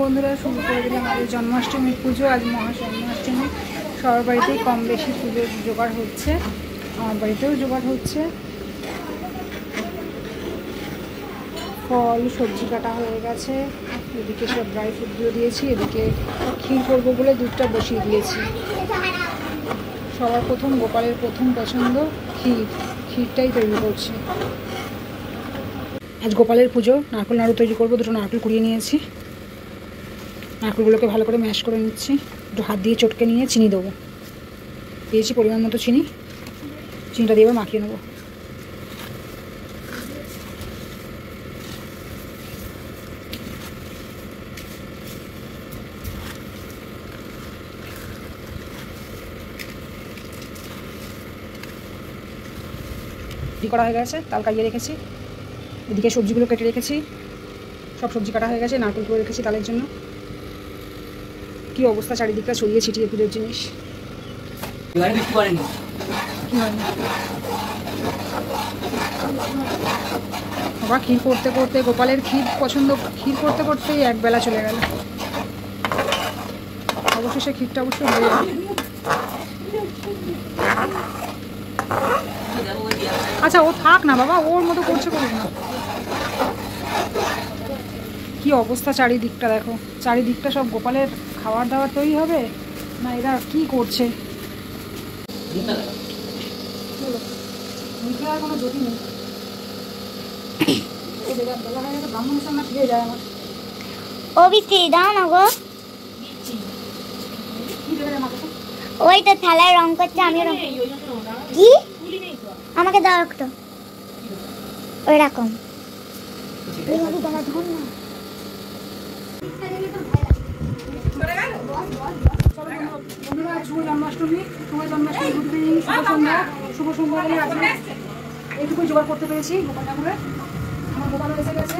বন্ধুরা শুরু করে দিলাম আমাদের জন্মাষ্টমীর পুজো। আজ মহাজন্মাষ্টমী। সবার বাড়িতেই কম বেশি পুজোর জোগাড় হচ্ছে, আমার বাড়িতেও জোগাড় হচ্ছে। ফল সবজি কাটা হয়ে গেছে, এদিকে সব ড্রাই ফ্রুটগুলো দিয়েছি, এদিকে ক্ষীর করবো বলে দুধটা বসিয়ে দিয়েছি। সবার প্রথম গোপালের প্রথম পছন্দ ক্ষীরটাই তৈরি করছি। আজ গোপালের পুজো। নারকেল নাড়ু তৈরি করবো। দুটো নারকেল কুড়িয়ে নিয়েছি, নারকেলগুলোকে ভালো করে ম্যাশ করে নিচ্ছি। একটু হাত দিয়ে চটকে নিয়ে চিনি দেবো। দিয়েছি পরিমাণ মতো চিনি, চিনিটা দিয়ে মাখিয়ে নেবো। করা হয়ে গেছে, তাল কাটিয়ে রেখেছি, এদিকে সবজিগুলো কেটে রেখেছি, সব সবজি কাটা হয়ে গেছে, নারকেল করে রেখেছি তালের জন্য। কি অবস্থা চারিদিকটা ছড়িয়ে ছিটিয়ে পুজোর জিনিস। বাবা ক্ষীর করতে করতে, গোপালের ক্ষীর পছন্দ, ক্ষীর করতে করতেই এক বেলা চলে গেল। অবশেষে ক্ষীরটা অবশ্যই হয়ে গেল। আচ্ছা ও থাক না বাবা, ওর মতো করছে, করুক না। কি অবস্থা চারিদিকটা দেখো, চারিদিকটা সব গোপালের খাবার দাবার তৈরি হবে না, এরা কি করছে। মুখে আর কোনো জ্যোতি নেই। ব্রাহ্মণের সামনে ফিরে যায় আমার। ও বিচ্ছি দাও না গো, ওই তো থালায় রং করছে, আমিও রং। কি আমাকে দাও একটু ওই রকম। শুভ জন্মাষ্টমী, শুভ জন্মাষ্টমী, শুভ সন্ধ্যা। শুভ সন্ধ্যা বলে আজকে এইটুকুই জোগাড় করতে পেরেছি গোপাল ঠাকুরের। আমার গোপালও এসে গেছে।